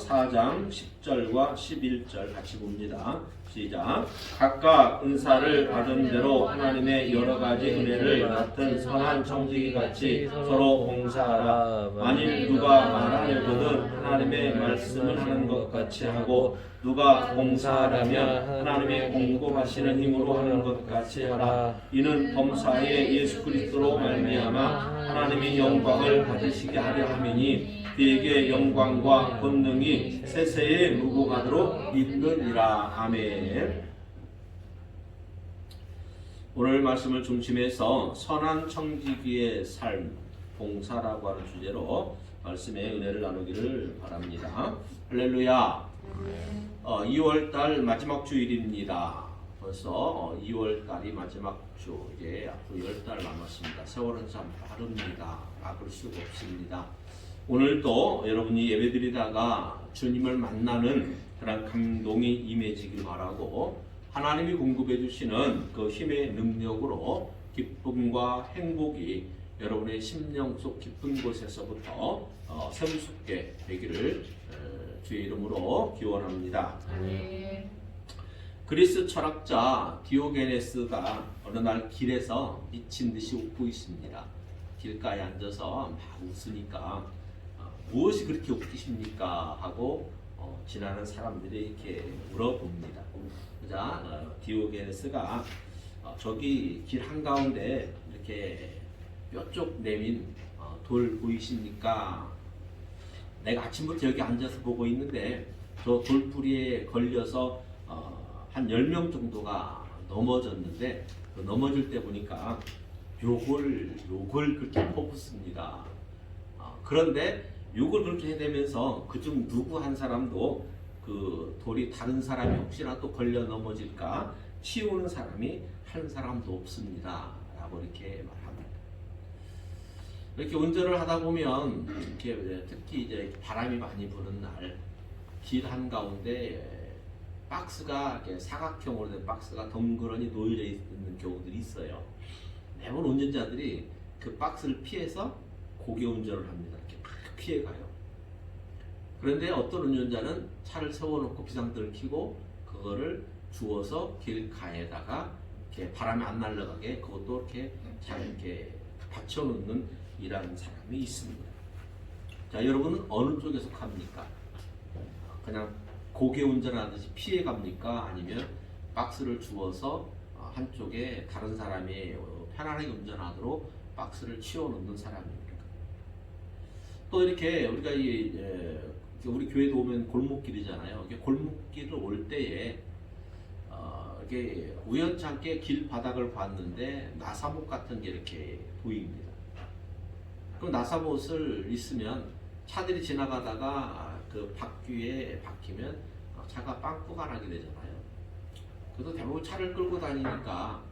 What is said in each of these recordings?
4장 10절과 11절 같이 봅니다. 시작. 각각 은사를 받은 대로 하나님의 여러 가지 은혜를 맡은 선한 청지기 같이 서로 봉사하라. 만일 누가 말하려거든 하나님의 말씀을 하는 것 같이 하고 누가 봉사하려면 하나님의 공급하시는 힘으로 하는 것 같이 하라. 이는 범사에 예수 그리스도로 말미암아 하나님의 영광을 받으시게 하려 함이니 그에게 영광과 권능이 세세에 무궁하도록 있느니라. 아멘. 오늘 말씀을 중심해서 선한 청지기의 삶, 봉사라고 하는 주제로 말씀의 은혜를 나누기를 바랍니다. 할렐루야. 2월달 마지막 주일입니다. 벌써 2월달이 마지막 주, 이제 앞으로 10달 남았습니다. 세월은 참 빠릅니다. 막을 수가 없습니다. 오늘도 여러분이 예배드리다가 주님을 만나는 그런 감동이 임해지길 바라고 하나님이 공급해 주시는 그 힘의 능력으로 기쁨과 행복이 여러분의 심령 속 깊은 곳에서부터 샘솟게 되기를 주의 이름으로 기원합니다. 그리스 철학자 디오게네스가 어느 날 길에서 미친 듯이 웃고 있습니다. 길가에 앉아서 막 웃으니까 무엇이 그렇게 웃기십니까? 하고 지나는 사람들이 이렇게 물어봅니다. 자, 디오게네스가 저기 길 한가운데 이렇게 뾰족 내민 돌 보이십니까? 내가 아침부터 여기 앉아서 보고 있는데 저 돌뿌리에 걸려서 한 10명 정도가 넘어졌는데 그 넘어질 때 보니까 욕을 그렇게 퍼붓습니다. 그런데 욕을 그렇게 해대면서 그중 누구 한 사람도 그 돌이 다른 사람이 혹시나 또 걸려 넘어질까 치우는 사람이 한 사람도 없습니다. 라고 이렇게 말합니다. 이렇게 운전을 하다 보면 이렇게 특히 이제 바람이 많이 부는 날 길 한가운데 박스가 이렇게 사각형으로 된 박스가 덩그러니 놓여져 있는 경우들이 있어요. 매번 운전자들이 그 박스를 피해서 고개 운전을 합니다. 이렇게 막 피해가요. 그런데 어떤 운전자는 차를 세워놓고 비상등을 켜고 그거를 주워서 길가에다가 이렇게 바람이 안 날아가게 그것도 이렇게 잘 이렇게 받쳐놓는 이런 사람이 있습니다. 자, 여러분은 어느 쪽에 속합니까? 그냥 고개 운전하듯이 피해갑니까? 아니면 박스를 주워서 한쪽에 다른 사람이 편안하게 운전하도록 박스를 치워놓는 사람입니까? 또 이렇게 우리가 우리 교회도 오면 골목길이잖아요. 이게 골목길을 올 때에 이게 우연찮게 길 바닥을 봤는데 나사못 같은 게 이렇게 보입니다. 그럼 나사못을 있으면 차들이 지나가다가 그 바퀴에 박히면 차가 빵꾸가 나게 되잖아요. 그래서 대부분 차를 끌고 다니니까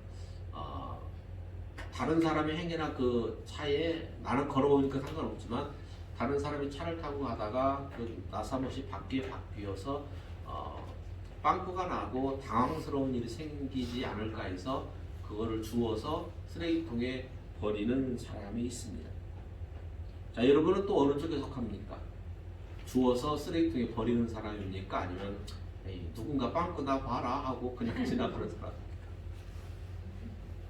다른 사람의 행여나 그 차에 나는 걸어오니까 상관없지만 다른 사람이 차를 타고 가다가 그 나사못이 바퀴에 박히어서 빵꾸가 나고 당황스러운 일이 생기지 않을까 해서 그거를 주워서 쓰레기통에 버리는 사람이 있습니다. 자, 여러분은 또 어느 쪽에 속합니까? 주워서 쓰레기통에 버리는 사람입니까? 아니면 누군가 빵꾸 나 봐라 하고 그냥 지나가는 사람?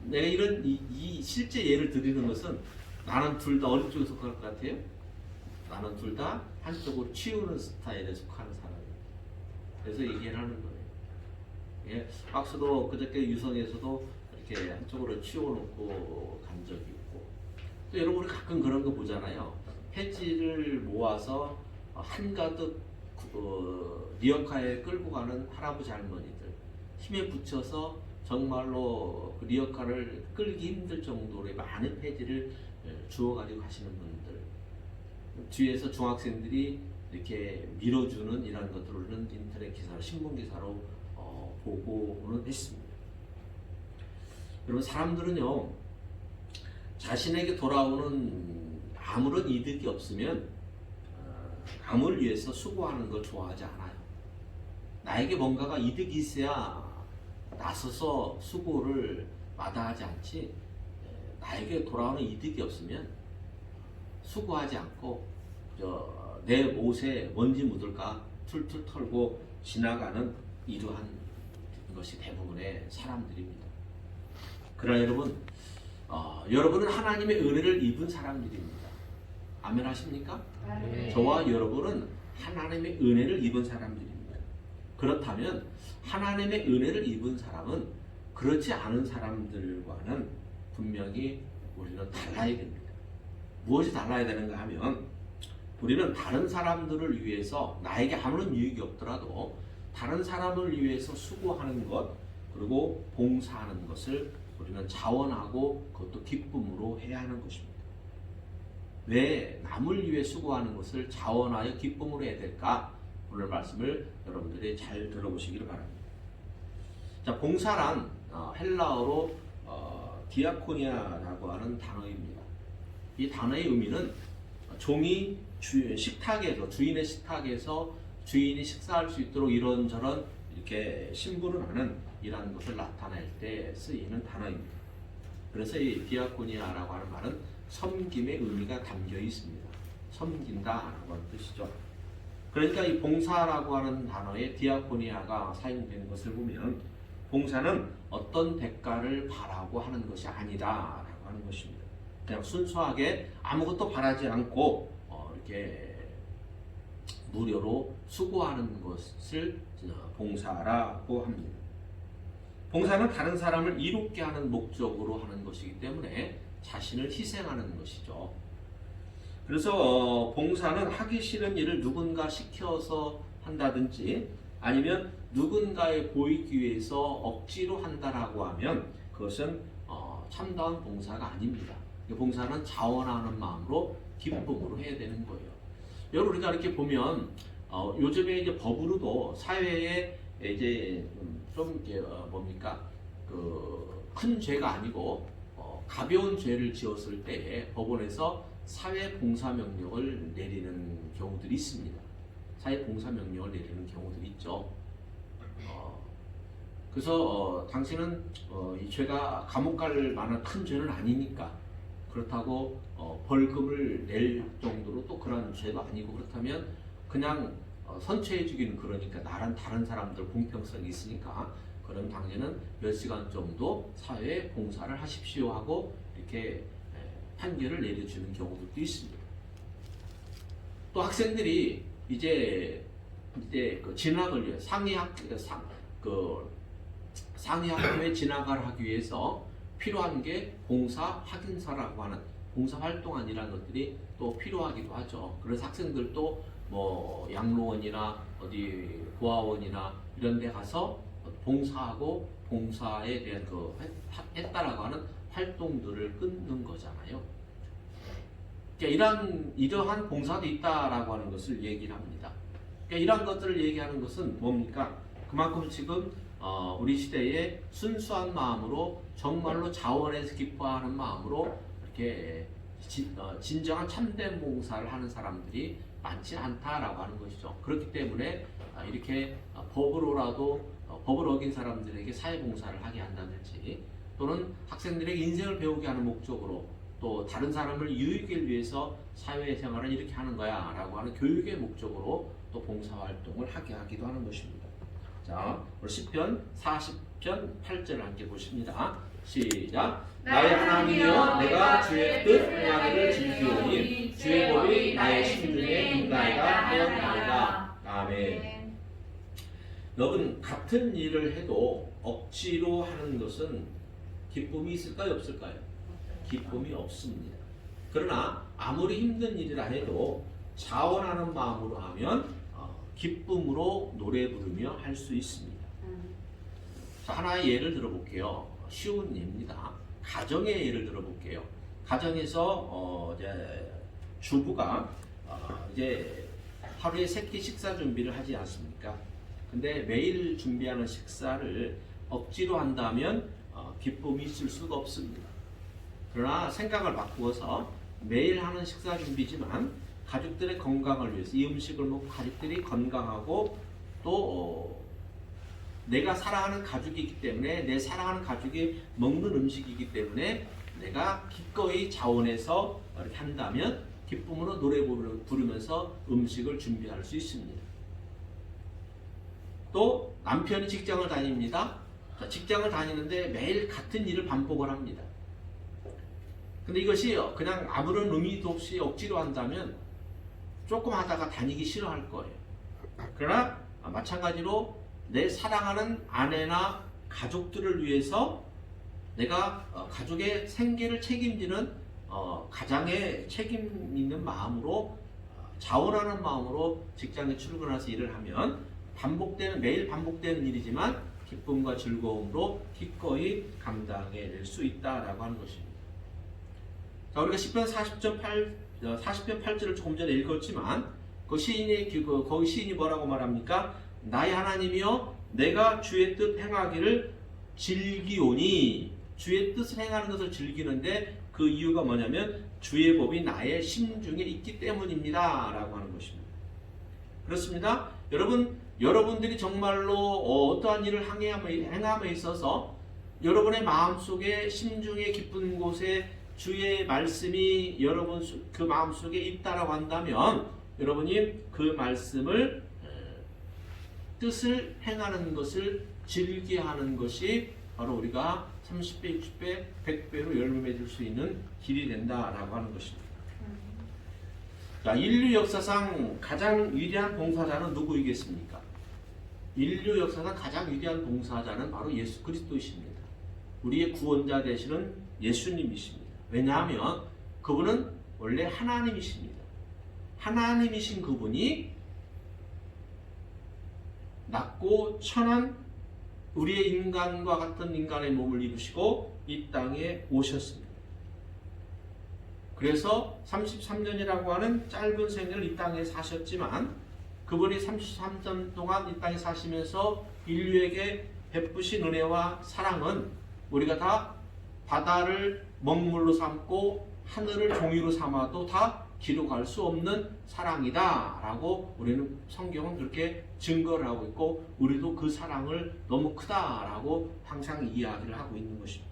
내가 이 실제 예를 드리는 것은 나는 둘 다 어느 쪽에 속할 것 같아요? 나는 둘 다 한쪽으로 치우는 스타일에 속하는 사람이에요. 그래서 얘기를 하는 거예요. 예, 박스도 그저께 유성에서도 이렇게 한쪽으로 치워놓고 간 적이 있고, 또 여러분이 가끔 그런 거 보잖아요. 폐지를 모아서 한가득 리어카에 끌고 가는 할아버지 할머니들, 힘에 붙여서 정말로 그 리어카를 끌기 힘들 정도로 많은 폐지를 주워가지고 가시는 분들, 뒤에서 중학생들이 이렇게 밀어주는 이런 것들을 인터넷 기사로, 신문 기사로 보고는 했습니다. 여러분, 사람들은요, 자신에게 돌아오는 아무런 이득이 없으면 남을 위해서 수고하는 걸 좋아하지 않아요. 나에게 뭔가가 이득이 있어야 나서서 수고를 마다하지 않지, 나에게 돌아오는 이득이 없으면 수고하지 않고 내 옷에 먼지 묻을까 툴툴 털고 지나가는 이러한 것이 대부분의 사람들입니다. 그러나 여러분, 여러분은 하나님의 은혜를 입은 사람들입니다. 아멘 하십니까? 네. 저와 여러분은 하나님의 은혜를 입은 사람들입니다. 그렇다면 하나님의 은혜를 입은 사람은 그렇지 않은 사람들과는 분명히 우리는 달라야 됩니다. 무엇이 달라야 되는가 하면 우리는 다른 사람들을 위해서 나에게 아무런 유익이 없더라도 다른 사람을 위해서 수고하는 것 그리고 봉사하는 것을 우리는 자원하고 그것도 기쁨으로 해야 하는 것입니다. 왜 남을 위해 수고하는 것을 자원하여 기쁨으로 해야 될까? 오늘 말씀을 여러분들이 잘 들어보시기를 바랍니다. 자, 봉사란 헬라어로 디아코니아라고 하는 단어입니다. 이 단어의 의미는 종이 식탁에서 주인의 식탁에서 주인이 식사할 수 있도록 이런저런 이렇게 심부름 하는 이러한 것을 나타낼 때 쓰이는 단어입니다. 그래서 이 디아코니아라고 하는 말은 섬김의 의미가 담겨 있습니다. 섬긴다라고 하는 뜻이죠. 그러니까 이 봉사라고 하는 단어에 디아코니아가 사용되는 것을 보면 봉사는 어떤 대가를 바라고 하는 것이 아니다라고 하는 것입니다. 그냥 순수하게 아무것도 바라지 않고 이렇게 무료로 수고하는 것을 봉사라고 합니다. 봉사는 다른 사람을 이롭게 하는 목적으로 하는 것이기 때문에 자신을 희생하는 것이죠. 그래서 봉사는 하기 싫은 일을 누군가 시켜서 한다든지 아니면 누군가에 보이기 위해서 억지로 한다라고 하면 그것은 참다운 봉사가 아닙니다. 봉사는 자원하는 마음으로 기쁨으로 해야 되는 거예요. 여러분 우리가 이렇게 보면 요즘에 이제 법으로도 사회에 이제 좀 이제 뭡니까 큰 죄가 아니고 가벼운 죄를 지었을 때 법원에서 사회 봉사 명령을 내리는 경우들이 있습니다. 사회 봉사 명령을 내리는 경우들이 있죠. 그래서 당신은 이 죄가 감옥 갈 만한 큰 죄는 아니니까 그렇다고 벌금을 낼 정도로 또 그런 죄도 아니고 그렇다면 그냥 선처해 주기는 그러니까 다른 사람들 공평성이 있으니까 그럼 당신은 몇 시간 정도 사회에 봉사를 하십시오 하고 이렇게 판결을 내려주는 경우도 있습니다. 또 학생들이 이제 그 진학을 위해 상위 학교에 진학을 하기 위해서 필요한 게 봉사 확인서라고 하는 봉사 활동안이라는 것들이 또 필요하기도 하죠. 그래서 학생들도 뭐 양로원이나 어디 고아원이나 이런 데 가서 봉사하고 봉사에 대한 했다라고 하는 활동들을 끊는 거잖아요. 그러니까 이러한 봉사도 있다라고 하는 것을 얘기를 합니다. 그러니까 이러한 것들을 얘기하는 것은 뭡니까? 그만큼 지금 우리 시대에 순수한 마음으로 정말로 자원해서 기뻐하는 마음으로 이렇게 진정한 참된 봉사를 하는 사람들이 많지 않다라고 하는 것이죠. 그렇기 때문에 이렇게 법을 어긴 사람들에게 사회봉사를 하게 한다든지 또는 학생들에게 인생을 배우게 하는 목적으로 또 다른 사람을 유익을 위해서 사회생활을 이렇게 하는 거야 라고 하는 교육의 목적으로 또 봉사활동을 하게 하기도 하는 것입니다. 자, 우리 시편 40편 8절을 함께 보십니다. 시작. 나의 하나님이여 내가 주의 뜻 행하기를 즐기오니 주의 법이 나의 심중에 있나이다 하였나이다. 아멘. 여러분 같은 일을 해도 억지로 하는 것은 기쁨이 있을까요 없을까요? 기쁨이 없습니다. 그러나 아무리 힘든 일이라 해도 자원하는 마음으로 하면 기쁨으로 노래 부르며 할 수 있습니다. 자, 하나의 예를 들어볼게요. 쉬운 예입니다. 가정의 예를 들어볼게요. 가정에서 이제 주부가 이제 하루에 3끼 식사 준비를 하지 않습니까? 근데 매일 준비하는 식사를 억지로 한다면 기쁨이 있을 수가 없습니다. 그러나 생각을 바꾸어서 매일 하는 식사 준비지만 가족들의 건강을 위해서 이 음식을 먹고 가족들이 건강하고 또 내가 사랑하는 가족이기 때문에 내 사랑하는 가족이 먹는 음식이기 때문에 내가 기꺼이 자원해서 이렇게 한다면 기쁨으로 노래 부르면서 음식을 준비할 수 있습니다. 또 남편이 직장을 다닙니다. 자, 직장을 다니는데 매일 같은 일을 반복을 합니다. 근데 이것이 그냥 아무런 의미도 없이 억지로 한다면 조금 하다가 다니기 싫어할 거예요. 그러나 마찬가지로 내 사랑하는 아내나 가족들을 위해서 내가 가족의 생계를 책임지는 가장의 책임 있는 마음으로 자원하는 마음으로 직장에 출근해서 일을 하면 매일 반복되는 일이지만 기쁨과 즐거움으로 기꺼이 감당해낼 수 있다라고 하는 것입니다. 자, 우리가 시편 40편 8절을 조금 전에 읽었지만 거기 시인이 뭐라고 말합니까? 나의 하나님이여 내가 주의 뜻 행하기를 즐기오니. 주의 뜻을 행하는 것을 즐기는데 그 이유가 뭐냐면 주의 법이 나의 심중에 있기 때문입니다 라고 하는 것입니다. 그렇습니다. 여러분들이 정말로 어떠한 일을 행함에 있어서 여러분의 마음속에 심중에 깊은 곳에 주의 말씀이 여러분 그 마음속에 있다라고 한다면 여러분이 그 말씀을 뜻을 행하는 것을 즐겨하는 것이 바로 우리가 30배, 60배, 100배로 열매 맺을 수 있는 길이 된다라고 하는 것입니다. 자, 인류 역사상 가장 위대한 봉사자는 누구이겠습니까? 인류 역사상 가장 위대한 봉사자는 바로 예수 그리스도이십니다. 우리의 구원자 되시는 예수님이십니다. 왜냐하면 그분은 원래 하나님이십니다. 하나님이신 그분이 낮고 천한 우리의 인간과 같은 인간의 몸을 입으시고 이 땅에 오셨습니다. 그래서 33년이라고 하는 짧은 생애를 이 땅에 사셨지만 그분이 33년 동안 이 땅에 사시면서 인류에게 베푸신 은혜와 사랑은 우리가 다 바다를 먹물로 삼고 하늘을 종이로 삼아도 다 기록할 수 없는 사랑이다 라고 우리는 성경은 그렇게 증거를 하고 있고 우리도 그 사랑을 너무 크다라고 항상 이야기를 하고 있는 것입니다.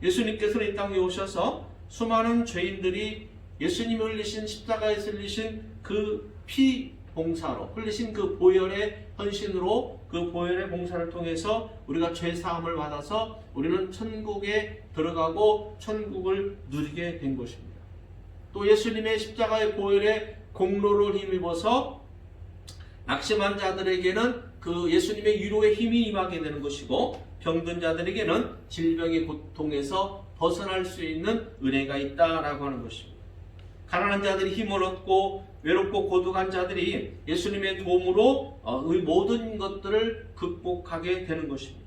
예수님께서는 이 땅에 오셔서 수많은 죄인들이 예수님이 흘리신 십자가에서 흘리신 그 피 봉사로 흘리신 그 보혈의 헌신으로 그 보혈의 봉사를 통해서 우리가 죄 사함을 받아서 우리는 천국에 들어가고 천국을 누리게 된 것입니다. 또 예수님의 십자가의 보혈의 공로를 힘입어서 낙심한 자들에게는 그 예수님의 위로의 힘이 임하게 되는 것이고 병든 자들에게는 질병의 고통에서 벗어날 수 있는 은혜가 있다라고 하는 것입니다. 가난한 자들이 힘을 얻고 외롭고 고독한 자들이 예수님의 도움으로 모든 것들을 극복하게 되는 것입니다.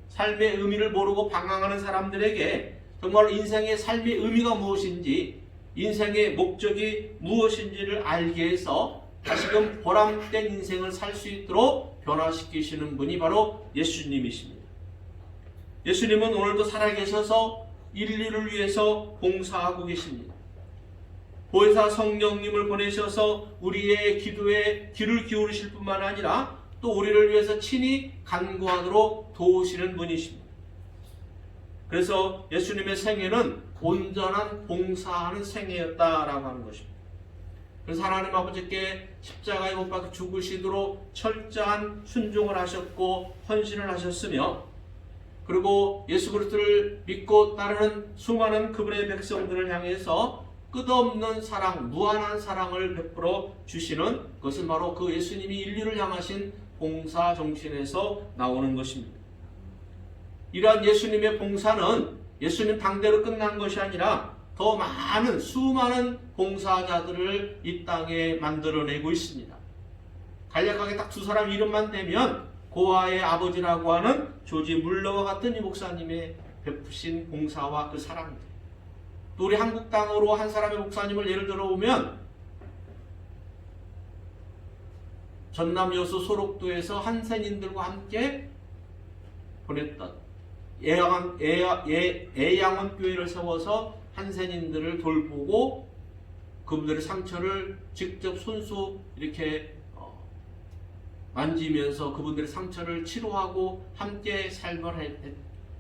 삶의 의미를 모르고 방황하는 사람들에게 정말 인생의 삶의 의미가 무엇인지 인생의 목적이 무엇인지를 알게 해서 다시금 보람된 인생을 살 수 있도록 변화시키시는 분이 바로 예수님이십니다. 예수님은 오늘도 살아계셔서 인류를 위해서 봉사하고 계십니다. 보혜사 성령님을 보내셔서 우리의 기도에 귀를 기울이실 뿐만 아니라 또 우리를 위해서 친히 간구하도록 도우시는 분이십니다. 그래서 예수님의 생애는 온전한 봉사하는 생애였다라고 하는 것입니다. 그래서 하나님 아버지께 십자가에 못 박혀 죽으시도록 철저한 순종을 하셨고 헌신을 하셨으며 그리고 예수 그리스도를 믿고 따르는 수많은 그분의 백성들을 향해서 끝없는 사랑, 무한한 사랑을 베풀어 주시는 것은 바로 그 예수님이 인류를 향하신 봉사 정신에서 나오는 것입니다. 이러한 예수님의 봉사는 예수님 당대로 끝난 것이 아니라 더 많은 수많은 봉사자들을 이 땅에 만들어내고 있습니다. 간략하게 딱 두 사람 이름만 대면 고아의 아버지라고 하는 조지 물러와 같은 이 목사님의 베푸신 봉사와 그 사랑들, 또 우리 한국 땅으로 한 사람의 목사님을 예를 들어보면 전남 여수 소록도에서 한센인들과 함께 보냈던 애양원 교회를 세워서 한센인들을 돌보고 그분들의 상처를 직접 손수 이렇게 만지면서 그분들의 상처를 치료하고 함께 삶을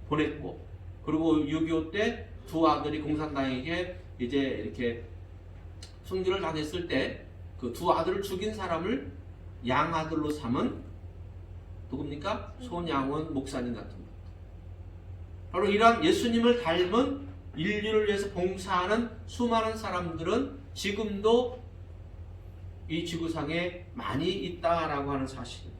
보냈고, 그리고 6.25 때 두 아들이 공산당에게 이제 이렇게 순교를 당했을 때 그 두 아들을 죽인 사람을 양아들로 삼은 누굽니까? 손양원 목사님 같은 분. 바로 이러한 예수님을 닮은 인류를 위해서 봉사하는 수많은 사람들은 지금도 이 지구상에 많이 있다라고 하는 사실입니다.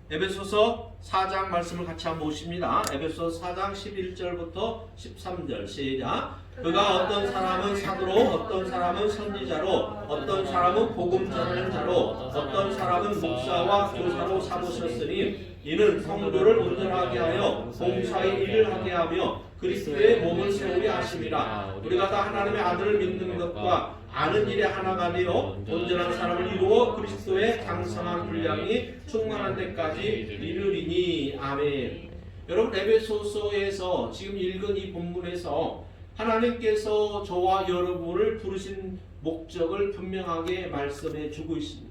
에베소서 4장 말씀을 같이 한번 보십니다. 에베소서 4장 11절부터 13절 시작. 그가 어떤 사람은 사도로, 어떤 사람은 선지자로, 어떤 사람은 복음 전하는 자로, 어떤 사람은 목사와 교사로 삼으셨으니 이는 성도를 온전하게 하여 봉사의 일을 하게 하며 그리스도의 몸을 세우려 하심이라. 우리가 다 하나님의 아들을 믿는 것과 아는 일에 하나가 되어 온전한 사람을 이루어 그리스도의 장성한 분량이 충만한 데까지 이르리니. 아멘. 여러분, 에베소서에서 지금 읽은 이 본문에서 하나님께서 저와 여러분을 부르신 목적을 분명하게 말씀해 주고 있습니다.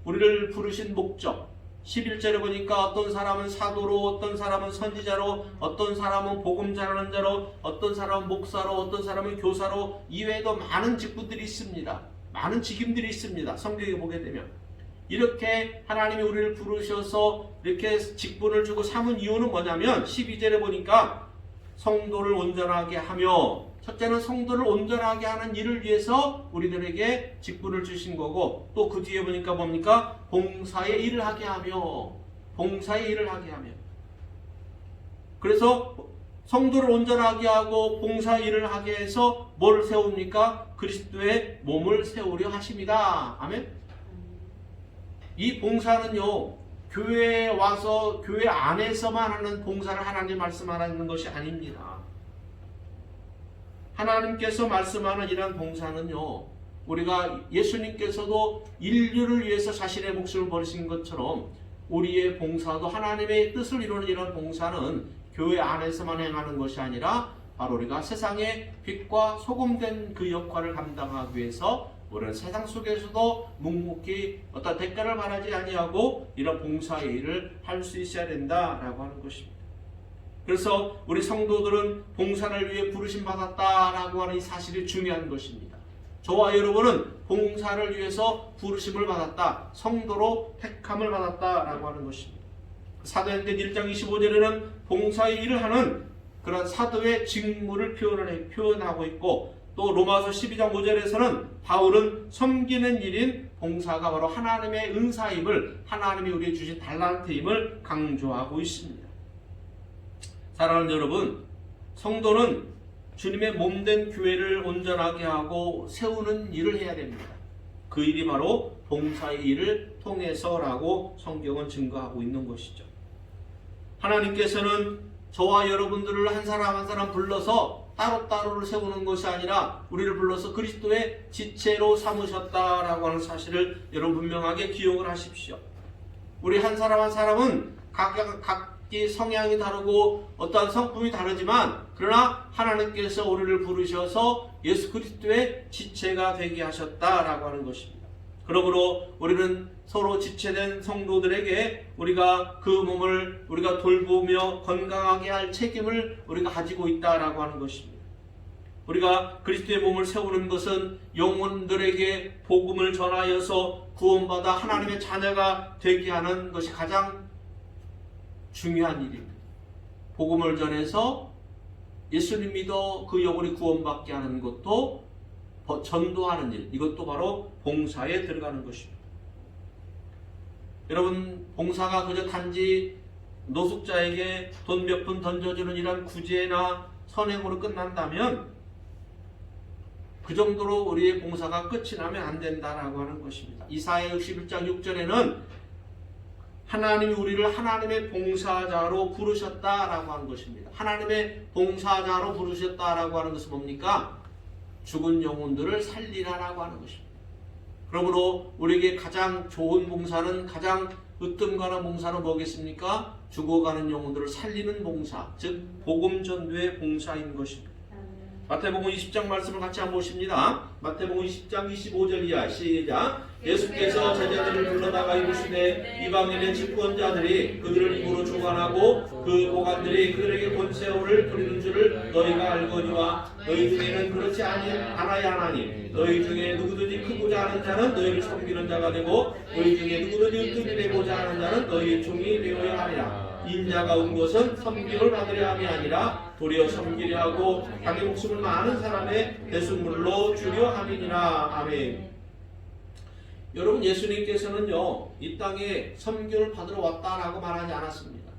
우리를 부르신 목적, 11절에 보니까 어떤 사람은 사도로, 어떤 사람은 선지자로, 어떤 사람은 복음 전하는 자로, 어떤 사람은 목사로, 어떤 사람은 교사로, 이외에도 많은 직분들이 있습니다. 많은 직임들이 있습니다. 성경에 보게 되면 이렇게 하나님이 우리를 부르셔서 이렇게 직분을 주고 삼은 이유는 뭐냐면 12절에 보니까 성도를 온전하게 하며, 첫째는 성도를 온전하게 하는 일을 위해서 우리들에게 직분을 주신 거고, 또 그 뒤에 보니까 뭡니까? 봉사의 일을 하게 하며, 봉사의 일을 하게 하며. 그래서 성도를 온전하게 하고 봉사의 일을 하게 해서 뭘 세웁니까? 그리스도의 몸을 세우려 하십니다. 아멘. 이 봉사는요, 교회에 와서 교회 안에서만 하는 봉사를 하나님 말씀하는 것이 아닙니다. 하나님께서 말씀하는 이런 봉사는요, 우리가 예수님께서도 인류를 위해서 자신의 목숨을 버리신 것처럼 우리의 봉사도 하나님의 뜻을 이루는 이런 봉사는 교회 안에서만 행하는 것이 아니라 바로 우리가 세상의 빛과 소금된 그 역할을 감당하기 위해서 우리는 세상 속에서도 묵묵히 어떤 대가를 바라지 아니하고 이런 봉사의 일을 할 수 있어야 된다라고 하는 것입니다. 그래서 우리 성도들은 봉사를 위해 부르심 받았다라고 하는 이 사실이 중요한 것입니다. 저와 여러분은 봉사를 위해서 부르심을 받았다, 성도로 택함을 받았다라고 하는 것입니다. 사도행전 1장 25절에는 봉사의 일을 하는 그런 사도의 직무를 표현하고 있고, 또 로마서 12장 5절에서는 바울은 섬기는 일인 봉사가 바로 하나님의 은사임을, 하나님이 우리에게 주신 달란트임을 강조하고 있습니다. 사랑하는 여러분, 성도는 주님의 몸된 교회를 온전하게 하고 세우는 일을 해야 됩니다. 그 일이 바로 봉사의 일을 통해서라고 성경은 증거하고 있는 것이죠. 하나님께서는 저와 여러분들을 한 사람 한 사람 불러서 따로따로를 세우는 것이 아니라 우리를 불러서 그리스도의 지체로 삼으셨다라고 하는 사실을 여러분 분명하게 기억을 하십시오. 우리 한 사람 한 사람은 각기 성향이 다르고 어떠한 성품이 다르지만, 그러나 하나님께서 우리를 부르셔서 예수 그리스도의 지체가 되게 하셨다라고 하는 것입니다. 그러므로 우리는 서로 지체된 성도들에게 우리가 그 몸을 우리가 돌보며 건강하게 할 책임을 우리가 가지고 있다라고 하는 것입니다. 우리가 그리스도의 몸을 세우는 것은 영혼들에게 복음을 전하여서 구원받아 하나님의 자녀가 되게 하는 것이 가장 중요한 일입니다. 복음을 전해서 예수님 믿어 그 영혼이 구원받게 하는 것도, 전도하는 일, 이것도 바로 봉사에 들어가는 것입니다. 여러분, 봉사가 그저 단지 노숙자에게 돈 몇 푼 던져주는 이런 구제나 선행으로 끝난다면 그 정도로 우리의 봉사가 끝이 나면 안 된다라고 하는 것입니다. 이사야 61장 6절에는 하나님이 우리를 하나님의 봉사자로 부르셨다라고 하는 것입니다. 하나님의 봉사자로 부르셨다라고 하는 것은 뭡니까? 죽은 영혼들을 살리라라고 하는 것입니다. 그러므로 우리에게 가장 좋은 봉사는, 가장 으뜸가는 봉사는 뭐겠습니까? 죽어가는 영혼들을 살리는 봉사, 즉 복음 전도의 봉사인 것입니다. 마태복음 20장 말씀을 같이 한번 보십니다. 마태복음 20장 25절 이하 시작. 예수께서 제자들을 불러다가 이르시되 이방인의 집권자들이 그들을 입으로 주관하고 그 고관들이 그들에게 권세를 부리는 줄을 너희가 알거니와 너희 중에는 그렇지 않아야 하나니 너희 중에 누구든지 크고자 하는 자는 너희를 섬기는 자가 되고 너희 중에 누구든지 은뜸이 되고자 하는 자는 너희의 종이 되어야 하리라. 인자가 온 것은 섬김을 받으려 함이 아니라 도리어 섬기려 하고 자기 목숨을 많은 사람의 대속물로 주려 함이니라. 아멘. 여러분, 예수님께서는요 이 땅에 섬김을 받으러 왔다라고 말하지 않았습니다.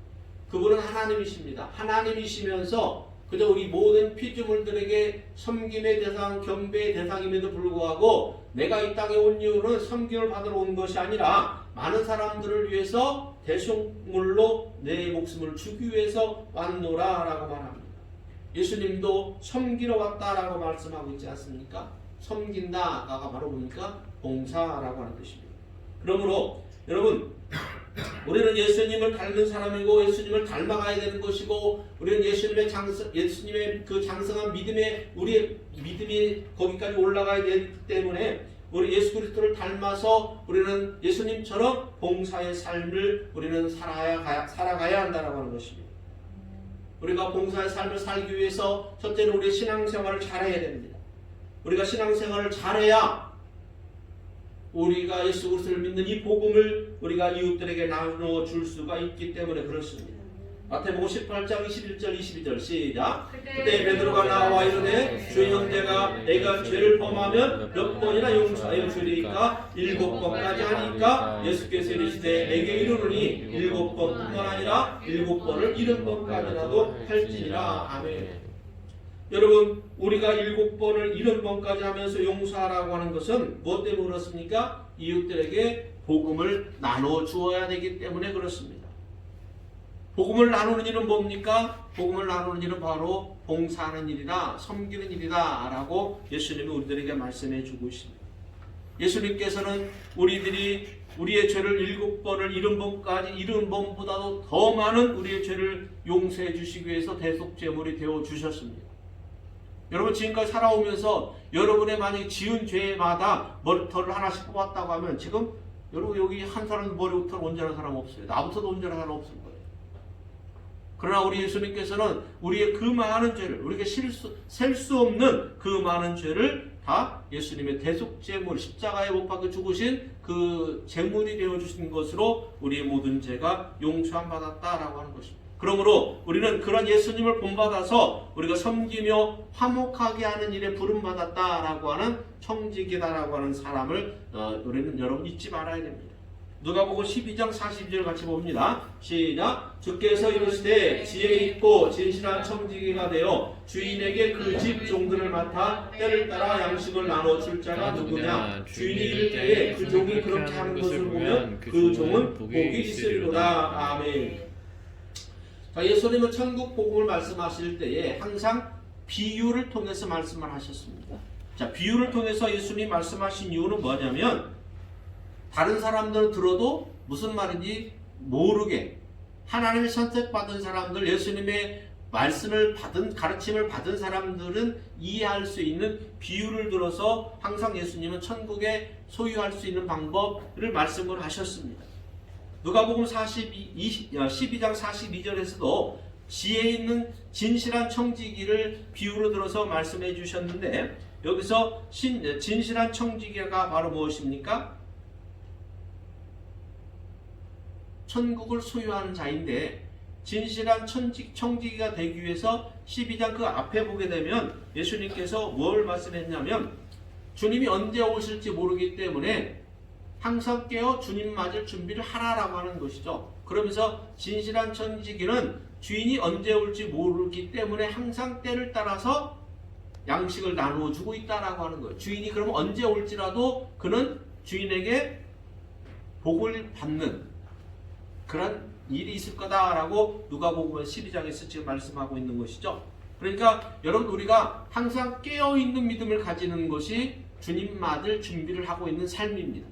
그분은 하나님이십니다. 하나님이시면서 그저 우리 모든 피조물들에게 섬김의 대상, 경배의 대상임에도 불구하고 내가 이 땅에 온 이유는 섬김을 받으러 온 것이 아니라 많은 사람들을 위해서 대속물로 내 목숨을 주기 위해서 왔노라 라고 말합니다. 예수님도 섬기러 왔다라고 말씀하고 있지 않습니까? 섬긴다가 바로 뭡니까? 봉사라고 하는 뜻입니다. 그러므로 여러분, 우리는 예수님을 닮은 사람이고 예수님을 닮아가야 되는 것이고 우리는 예수님의 그 장성한 믿음에 우리의 믿음이 거기까지 올라가야 되기 때문에 우리 예수 그리스도를 닮아서 우리는 예수님처럼 봉사의 삶을 우리는 살아가야 한다라고 하는 것입니다. 우리가 봉사의 삶을 살기 위해서 첫째는 우리의 신앙생활을 잘해야 됩니다. 우리가 신앙생활을 잘해야 우리가 예수 그리스도를 믿는 이 복음을 우리가 이웃들에게 나누어 줄 수가 있기 때문에 그렇습니다. 마태복음 18장 21절 22절 시작. 그때 베드로가 나와 이르되 주 형제가 내가 죄를 범하면 몇 번이나 용서하여 주리까 7번까지 하니까 예수께서 이르시되 내게 이르노니 7번뿐만 아니라 7번을 70번까지라도 할지니라. 아멘. 여러분, 우리가 7번을 70번까지 하면서 용서하라고 하는 것은 무엇 때문에 그렇습니까? 이웃들에게 복음을 나눠 주어야 되기 때문에 그렇습니다. 복음을 나누는 일은 뭡니까? 복음을 나누는 일은 바로 봉사하는 일이다, 섬기는 일이다 라고 예수님이 우리들에게 말씀해 주고 있습니다. 예수님께서는 우리의 죄를 7번을 70번까지 70번보다도 더 많은 우리의 죄를 용서해 주시기 위해서 대속제물이 되어 주셨습니다. 여러분, 지금까지 살아오면서 여러분의 만약에 지은 죄마다 머리털을 하나씩 뽑았다고 하면 지금 여러분 여기 한 사람 머리털 온전한 사람 없어요. 나부터도 온전한 사람 없을 거예요. 그러나 우리 예수님께서는 우리의 그 많은 죄를, 우리에게 셀 수 없는 그 많은 죄를 다 예수님의 대속제물, 십자가에 못 박혀 죽으신 그 제물이 되어주신 것으로 우리의 모든 죄가 용서함 받았다라고 하는 것입니다. 그러므로 우리는 그런 예수님을 본받아서 우리가 섬기며 화목하게 하는 일에 부름받았다라고 하는 청지기다라고 하는 사람을 우리는 여러분 잊지 말아야 됩니다. 누가복음 12장 42절 같이 봅니다. 시작. 주께서 이르시되 지혜 있고 진실한 청지기가 되어 주인에게 그 집 종들을 맡아 때를 따라 양식을 나눠 줄 자가 누구냐? 주인이 이를 때에 그 종이 그렇게 하는 것을 보면 그 종은 복이 있으리로다. 아멘. 자, 예수님은 천국 복음을 말씀하실 때에 항상 비유를 통해서 말씀을 하셨습니다. 자, 비유를 통해서 예수님이 말씀하신 이유는 뭐냐면 다른 사람들은 들어도 무슨 말인지 모르게 하나님의 선택받은 사람들, 예수님의 말씀을 받은, 가르침을 받은 사람들은 이해할 수 있는 비유를 들어서 항상 예수님은 천국에 소유할 수 있는 방법을 말씀을 하셨습니다. 누가복음 12장 42절에서도 지혜 있는 진실한 청지기를 비유로 들어서 말씀해 주셨는데 여기서 진실한 청지기가 바로 무엇입니까? 천국을 소유하는 자인데 진실한 청지기가 되기 위해서 12장 그 앞에 보게 되면 예수님께서 뭘 말씀했냐면 주님이 언제 오실지 모르기 때문에 항상 깨어 주님 맞을 준비를 하라라고 하는 것이죠. 그러면서 진실한 청지기는 주인이 언제 올지 모르기 때문에 항상 때를 따라서 양식을 나누어 주고 있다라고 하는 거예요. 주인이 그러면 언제 올지라도 그는 주인에게 복을 받는 그런 일이 있을 거다라고 누가복음 12장에서 지금 말씀하고 있는 것이죠. 그러니까 여러분, 우리가 항상 깨어있는 믿음을 가지는 것이 주님 맞을 준비를 하고 있는 삶입니다.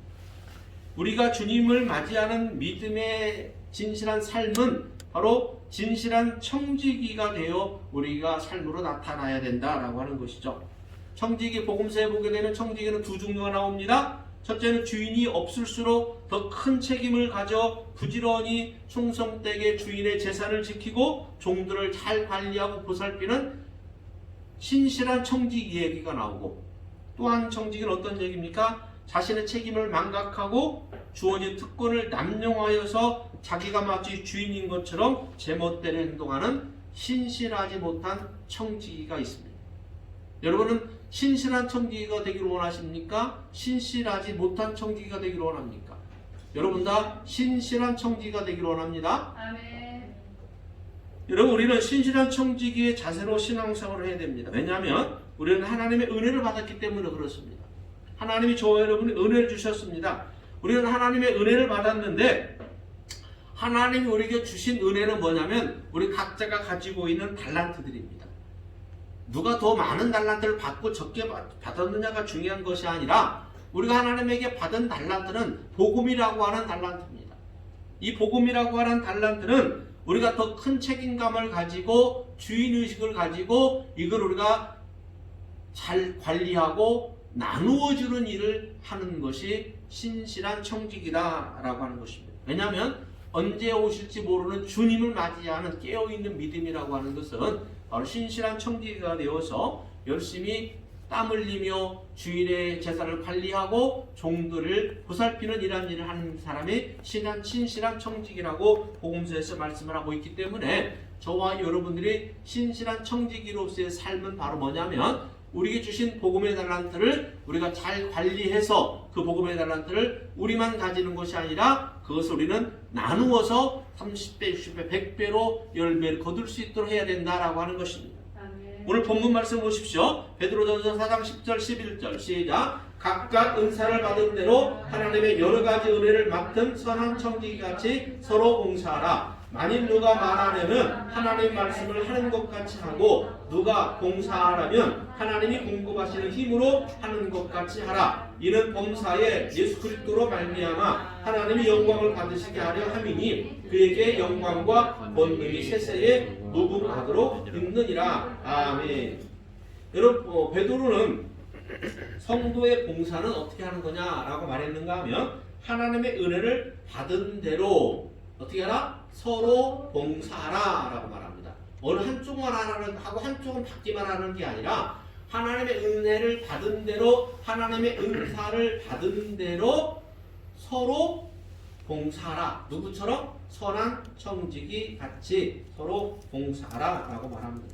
우리가 주님을 맞이하는 믿음의 진실한 삶은 바로 진실한 청지기가 되어 우리가 삶으로 나타나야 된다라고 하는 것이죠. 청지기, 복음서에 보게 되면 청지기는 두 종류가 나옵니다. 첫째는 주인이 없을수록 더 큰 책임을 가져 부지런히 충성되게 주인의 재산을 지키고 종들을 잘 관리하고 보살피는 신실한 청지기 얘기가 나오고, 또 한 청지기는 어떤 얘기입니까? 자신의 책임을 망각하고 주어진 특권을 남용하여서 자기가 마치 주인인 것처럼 제멋대로 행동하는 신실하지 못한 청지기가 있습니다. 여러분은 신실한 청지기가 되기를 원하십니까? 신실하지 못한 청지기가 되기를 원합니까? 여러분 다 신실한 청지기가 되기를 원합니다. 아멘. 여러분, 우리는 신실한 청지기의 자세로 신앙생활을 해야 됩니다. 왜냐하면 우리는 하나님의 은혜를 받았기 때문에 그렇습니다. 하나님이 저와 여러분이 은혜를 주셨습니다. 우리는 하나님의 은혜를 받았는데, 하나님이 우리에게 주신 은혜는 뭐냐면 우리 각자가 가지고 있는 달란트들입니다. 누가 더 많은 달란트를 받고 적게 받았느냐가 중요한 것이 아니라, 우리가 하나님에게 받은 달란트는 복음이라고 하는 달란트입니다. 이 복음이라고 하는 달란트는 우리가 더 큰 책임감을 가지고 주인의식을 가지고 이걸 우리가 잘 관리하고 나누어주는 일을 하는 것이 신실한 청지기다라고 하는 것입니다. 왜냐하면 언제 오실지 모르는 주님을 맞이하는 깨어있는 믿음이라고 하는 것은 바로 신실한 청지기가 되어서 열심히 땀 흘리며 주인의 재산을 관리하고 종들을 보살피는 이러한 일을 하는 사람이 신실한 청지기라고 복음서에서 말씀을 하고 있기 때문에, 저와 여러분들이 신실한 청지기로서의 삶은 바로 뭐냐면, 우리에게 주신 복음의 달란트를 우리가 잘 관리해서 그 복음의 달란트를 우리만 가지는 것이 아니라 그것을 우리는 나누어서 30배, 60배, 100배로 열매를 거둘 수 있도록 해야 된다라고 하는 것입니다. 아멘. 오늘 본문 말씀 보십시오. 베드로전서 4장 10절 11절 시작. 각각 은사를 받은 대로 하나님의 여러 가지 은혜를 맡은 선한 청지기같이 서로 봉사하라. 만일 누가 말하려면 하나님 말씀을 하는 것 같이 하고, 누가 봉사하라면 하나님이 공급하시는 힘으로 하는 것 같이 하라. 이는 범사에 예수 그리스도로 말미암아 하나님이 영광을 받으시게 하려 함이니 그에게 영광과 권능이 세세에 무궁하도록 있느니라. 아멘. 여러분, 베드로는 성도의 봉사는 어떻게 하는 거냐라고 말했는가 하면, 하나님의 은혜를 받은 대로 어떻게 하라? 서로 봉사하라 라고 말합니다. 어느 한쪽만 하고 한쪽은 받기만 하는 게 아니라, 하나님의 은혜를 받은 대로, 하나님의 은사를 받은 대로 서로 봉사하라. 누구처럼? 선한 청지기 같이 서로 봉사하라 라고 말합니다.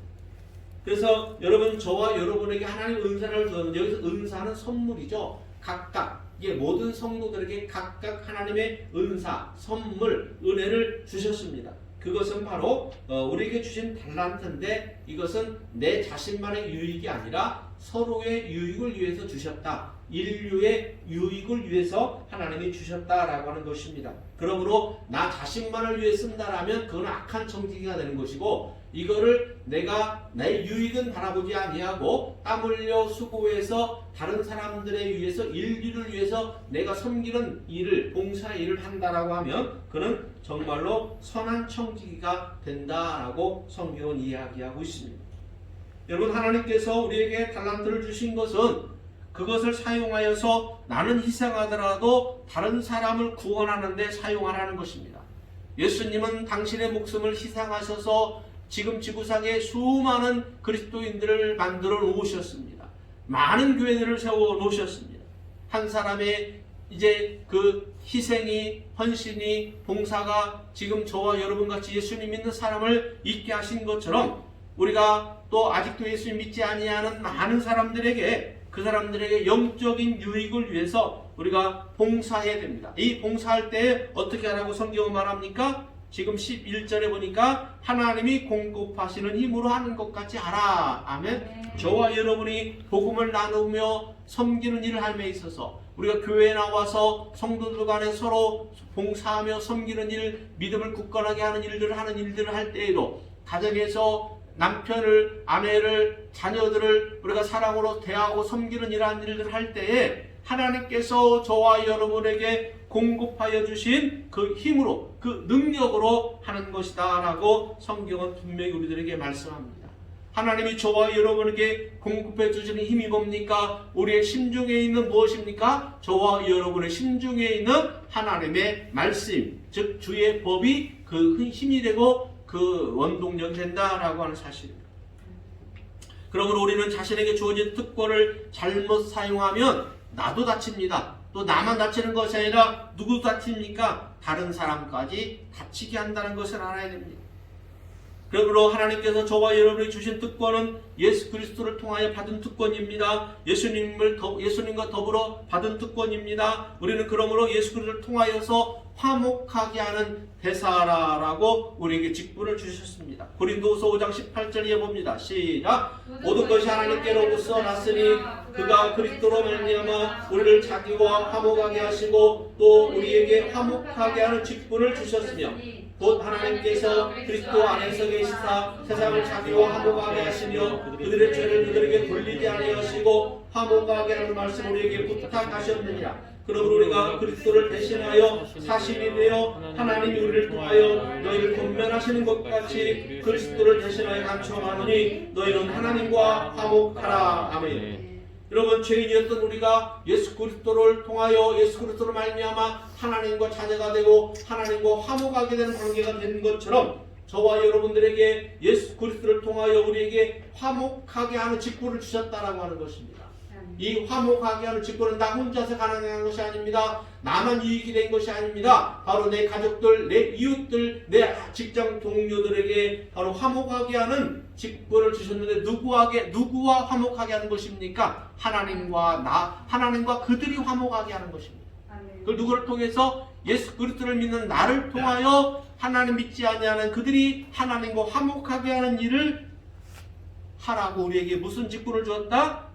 그래서 여러분, 저와 여러분에게 하나님 은사를 주었는데, 여기서 은사는 선물이죠. 각각, 이게 모든 성도들에게 각각 하나님의 은사, 선물, 은혜를 주셨습니다. 그것은 바로 우리에게 주신 달란트인데, 이것은 내 자신만의 유익이 아니라 서로의 유익을 위해서 주셨다. 인류의 유익을 위해서 하나님이 주셨다라고 하는 것입니다. 그러므로 나 자신만을 위해 쓴다라면 그건 악한 청지기가 되는 것이고, 이거를 내가 내 유익은 바라보지 아니하고 땀 흘려 수고해서 다른 사람들에 위해서, 인류를 위해서 내가 섬기는 일을, 봉사의 일을 한다라고 하면 그는 정말로 선한 청지기가 된다라고 성경은 이야기하고 있습니다. 여러분, 하나님께서 우리에게 달란트를 주신 것은 그것을 사용하여서 나는 희생하더라도 다른 사람을 구원하는 데 사용하라는 것입니다. 예수님은 당신의 목숨을 희생하셔서 지금 지구상에 수많은 그리스도인들을 만들어 놓으셨습니다. 많은 교회들을 세워 놓으셨습니다. 한 사람의 이제 그 희생이, 헌신이, 봉사가 지금 저와 여러분같이 예수님 믿는 사람을 있게 하신 것처럼, 우리가 또 아직도 예수님 믿지 아니하는 많은 사람들에게, 그 사람들에게 영적인 유익을 위해서 우리가 봉사해야 됩니다. 이 봉사할 때 어떻게 하라고 성경은 말합니까? 지금 11절에 보니까 하나님이 공급하시는 힘으로 하는 것 같이 하라. 아멘. 저와 여러분이 복음을 나누며 섬기는 일을 함에 있어서, 우리가 교회에 나와서 성도들 간에 서로 봉사하며 섬기는 일, 믿음을 굳건하게 하는 일들을 할 때에도, 가정에서 남편을, 아내를, 자녀들을 우리가 사랑으로 대하고 섬기는 이러한 일들을 할 때에 하나님께서 저와 여러분에게 공급하여 주신 그 힘으로, 그 능력으로 하는 것이다 라고 성경은 분명히 우리들에게 말씀합니다. 하나님이 저와 여러분에게 공급해 주시는 힘이 뭡니까? 우리의 심중에 있는 무엇입니까? 저와 여러분의 심중에 있는 하나님의 말씀, 즉 주의 법이 그 힘이 되고 그 원동력이 된다라고 하는 사실입니다. 그러므로 우리는 자신에게 주어진 특권을 잘못 사용하면 나도 다칩니다. 또 나만 다치는 것이 아니라 누구 다칩니까? 다른 사람까지 다치게 한다는 것을 알아야 됩니다. 그러므로 하나님께서 저와 여러분이 주신 특권은 예수 그리스도를 통하여 받은 특권입니다. 예수님과 더불어 받은 특권입니다. 우리는 그러므로 예수 그리스도를 통하여서 화목하게 하는 대사라라고 우리에게 직분을 주셨습니다. 고린도후서 5장 18절에 봅니다. 시작. 모든 것이 하나님께로부터 났으니 그가 그리스도로 말미암아 우리를 자기와 화목하게 하시고 또 우리에게 화목하게 하는 직분을 주셨으며 곧 하나님께서 그리스도 안에서 계시사 세상을 자기와 화목하게 하시며 그들의 죄를 그들에게 돌리지 아니하시고 화목하게 하는 말씀 우리에게 부탁하셨느니라. 그러므로 우리가 그리스도를 대신하여 사실이 되어 하나님이 우리를 통하여 너희를 권면하시는 것 같이 그리스도를 대신하여 간청하노니 너희는 하나님과 화목하라. 아멘. 여러분, 죄인이었던 우리가 예수 그리스도를 통하여 예수 그리스도로 말미암아 하나님과 자녀가 되고 하나님과 화목하게 되는 관계가 된 것처럼 저와 여러분들에게 예수 그리스도를 통하여 우리에게 화목하게 하는 직분을 주셨다라고 하는 것입니다. 이 화목하게 하는 직분은 나 혼자서 가능한 것이 아닙니다. 나만 이익이 된 것이 아닙니다. 바로 내 가족들, 내 이웃들, 내 직장 동료들에게 바로 화목하게 하는 직분을 주셨는데 누구와 화목하게 하는 것입니까? 하나님과 그들이 화목하게 하는 것입니다. 그걸 누구를 통해서? 예수 그리스도를 믿는 나를 통하여 하나님 믿지 아니하는 그들이 하나님과 화목하게 하는 일을 하라고 우리에게 무슨 직분을 주었다?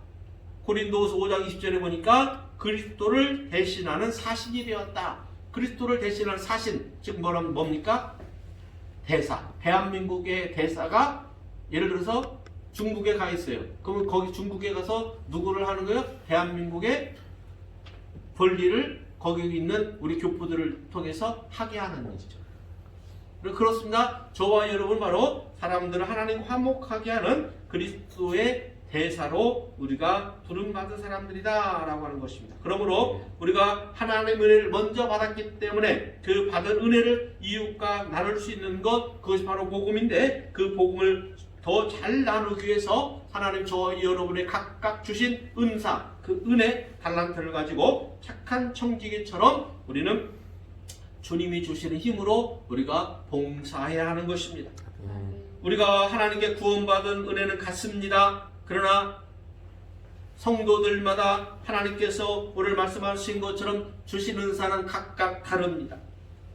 고린도후서 5장 20절에 보니까 그리스도를 대신하는 사신이 되었다. 그리스도를 대신하는 사신, 즉 뭡니까? 대사. 대한민국의 대사가 예를 들어서 중국에 가 있어요. 그러면 거기 중국에 가서 누구를 하는 거예요? 대한민국의 권리를 거기 있는 우리 교포들을 통해서 하게 하는 것이죠. 그렇습니다. 저와 여러분 바로 사람들을 하나님 화목하게 하는 그리스도의 대사로 우리가 부름받은 사람들이다 라고 하는 것입니다. 그러므로 우리가 하나님의 은혜를 먼저 받았기 때문에 그 받은 은혜를 이웃과 나눌 수 있는 것, 그것이 바로 복음인데 그 복음을 더 잘 나누기 위해서 하나님 저와 여러분의 각각 주신 은사, 그 은혜, 달란트를 가지고 착한 청지기처럼 우리는 주님이 주시는 힘으로 우리가 봉사해야 하는 것입니다. 우리가 하나님께 구원받은 은혜는 같습니다. 그러나 성도들마다 하나님께서 오늘 말씀하신 것처럼 주신 은사는 각각 다릅니다.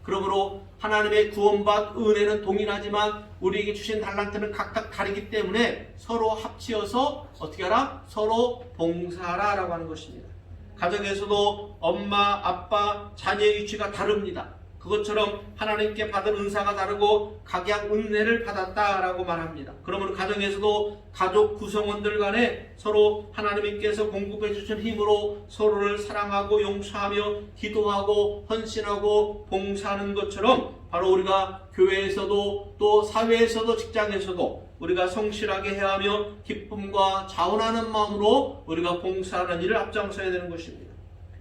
그러므로 하나님의 구원받은 은혜는 동일하지만 우리에게 주신 달란트는 각각 다르기 때문에 서로 합치어서 어떻게 하라? 서로 봉사하라라고 하는 것입니다. 가정에서도 엄마, 아빠, 자녀의 위치가 다릅니다. 그것처럼 하나님께 받은 은사가 다르고 각양 은혜를 받았다라고 말합니다. 그러면 가정에서도 가족 구성원들 간에 서로 하나님께서 공급해 주신 힘으로 서로를 사랑하고 용서하며 기도하고 헌신하고 봉사하는 것처럼 바로 우리가 교회에서도 또 사회에서도 직장에서도 우리가 성실하게 해야 하며 기쁨과 자원하는 마음으로 우리가 봉사하는 일을 앞장서야 되는 것입니다.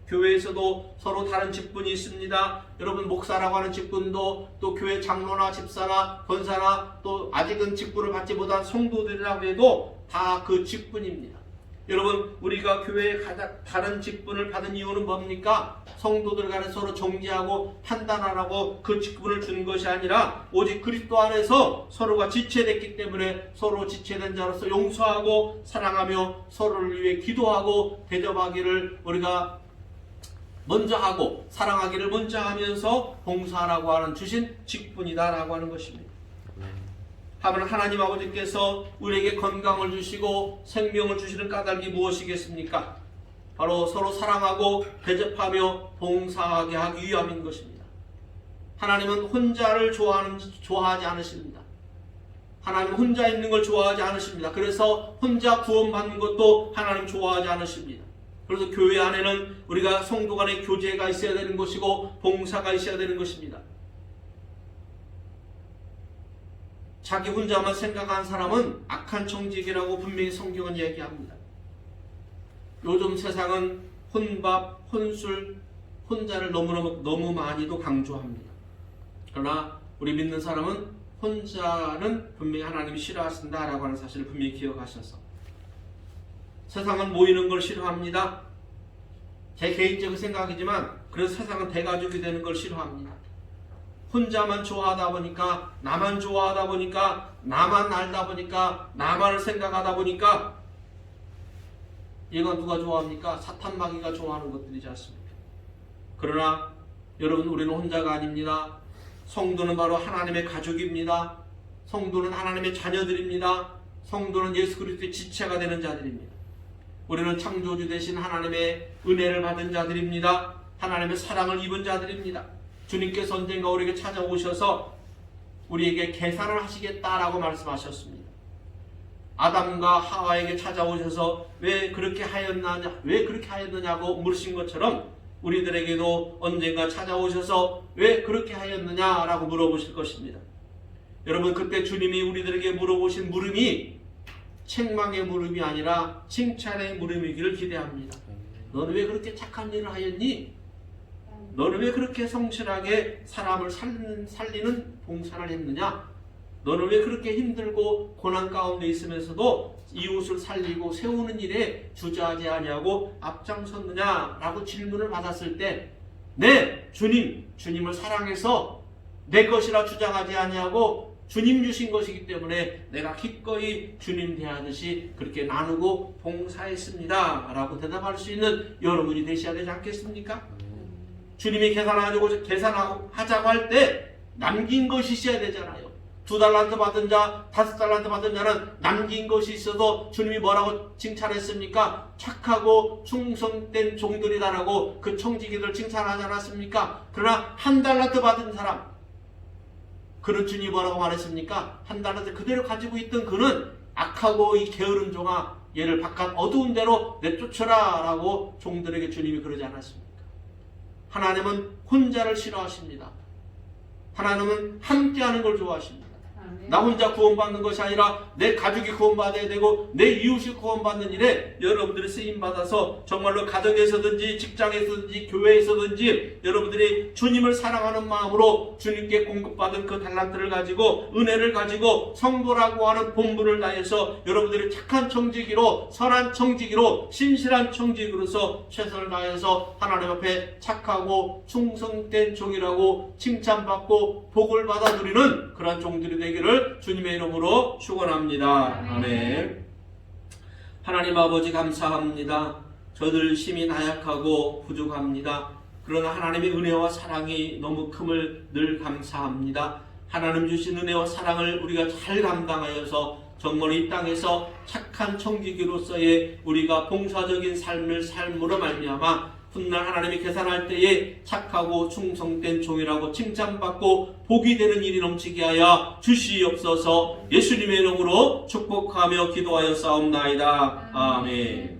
교회에서도 서로 다른 직분이 있습니다. 여러분 목사라고 하는 직분도 또 교회 장로나 집사나 권사나 또 아직은 직분을 받지 못한 성도들이라고 해도 다 그 직분입니다. 여러분 우리가 교회에 가장 다른 직분을 받은 이유는 뭡니까? 성도들 간에 서로 정지하고 판단하라고 그 직분을 주는 것이 아니라 오직 그리스도 안에서 서로가 지체됐기 때문에 서로 지체된 자로서 용서하고 사랑하며 서로를 위해 기도하고 대접하기를 우리가 먼저 하고 사랑하기를 먼저 하면서 봉사하라고 하는 주신 직분이다라고 하는 것입니다. 하나님 아버지께서 우리에게 건강을 주시고 생명을 주시는 까닭이 무엇이겠습니까? 바로 서로 사랑하고 대접하며 봉사하게 하기 위함인 것입니다. 하나님은 혼자를 좋아하지 않으십니다. 하나님은 혼자 있는 걸 좋아하지 않으십니다. 그래서 혼자 구원받는 것도 하나님 좋아하지 않으십니다. 그래서 교회 안에는 우리가 성도 간의 교제가 있어야 되는 것이고 봉사가 있어야 되는 것입니다. 자기 혼자만 생각한 사람은 악한 청직이라고 분명히 성경은 얘기합니다. 요즘 세상은 혼밥, 혼술, 혼자를 너무 많이도 강조합니다. 그러나 우리 믿는 사람은 혼자는 분명히 하나님이 싫어하신다라고 하는 사실을 분명히 기억하셔서 세상은 모이는 걸 싫어합니다. 제 개인적인 생각이지만 그래서 세상은 대가족이 되는 걸 싫어합니다. 혼자만 좋아하다 보니까 나만 좋아하다 보니까 나만 알다 보니까 나만을 생각하다 보니까 이건 누가 좋아합니까? 사탄마귀가 좋아하는 것들이지 않습니까? 그러나 여러분 우리는 혼자가 아닙니다. 성도는 바로 하나님의 가족입니다. 성도는 하나님의 자녀들입니다. 성도는 예수 그리스도의 지체가 되는 자들입니다. 우리는 창조주 되신 하나님의 은혜를 받은 자들입니다. 하나님의 사랑을 입은 자들입니다. 주님께서 언젠가 우리에게 찾아오셔서 우리에게 계산을 하시겠다라고 말씀하셨습니다. 아담과 하와에게 찾아오셔서 왜 그렇게 하였느냐고 물으신 것처럼 우리들에게도 언젠가 찾아오셔서 왜 그렇게 하였느냐라고 물어보실 것입니다. 여러분 그때 주님이 우리들에게 물어보신 물음이 책망의 물음이 아니라 칭찬의 물음이기를 기대합니다. 너는 왜 그렇게 착한 일을 하였니? 너는 왜 그렇게 성실하게 사람을 살리는 봉사를 했느냐? 너는 왜 그렇게 힘들고 고난 가운데 있으면서도 이웃을 살리고 세우는 일에 주저하지 아니하고 앞장섰느냐라고 질문을 받았을 때 네, 주님을 사랑해서 내 것이라 주장하지 아니하고 주님 주신 것이기 때문에 내가 기꺼이 주님 대하듯이 그렇게 나누고 봉사했습니다 라고 대답할 수 있는 여러분이 되셔야 되지 않겠습니까? 주님이 계산하자고 할 때 남긴 것이 있어야 되잖아요. 2달란트 받은 자, 5달란트 받은 자는 남긴 것이 있어도 주님이 뭐라고 칭찬했습니까? 착하고 충성된 종들이다라고 그 청지기들 칭찬하지 않았습니까? 그러나 1달란트 받은 사람, 그는 주님이 뭐라고 말했습니까? 1달란트 그대로 가지고 있던 그는 악하고 이 게으른 종아, 얘를 바깥 어두운 데로 내쫓으라 라고 종들에게 주님이 그러지 않았습니까? 하나님은 혼자를 싫어하십니다. 하나님은 함께하는 걸 좋아하십니다. 나 혼자 구원받는 것이 아니라 내 가족이 구원받아야 되고 내 이웃이 구원받는 일에 여러분들이 쓰임받아서 정말로 가정에서든지 직장에서든지 교회에서든지 여러분들이 주님을 사랑하는 마음으로 주님께 공급받은 그 달란트를 가지고 은혜를 가지고 성도라고 하는 본분을 다해서 여러분들이 착한 청지기로 선한 청지기로 신실한 청지기로서 최선을 다해서 하나님 앞에 착하고 충성된 종이라고 칭찬받고 복을 받아 누리는 그러한 종들이 되기를 주님의 이름으로 축원합니다. 아멘. 하나님 아버지 감사합니다. 저들 심히 나약하고 부족합니다. 그러나 하나님의 은혜와 사랑이 너무 큼을 늘 감사합니다. 하나님 주신 은혜와 사랑을 우리가 잘 감당하여서 정말 이 땅에서 착한 청지기로서의 우리가 봉사적인 삶으로 말미암아 훗날 하나님이 계산할 때에 착하고 충성된 종이라고 칭찬받고 복이 되는 일이 넘치게 하여 주시옵소서. 예수님의 이름으로 축복하며 기도하여 싸움나이다. 아멘.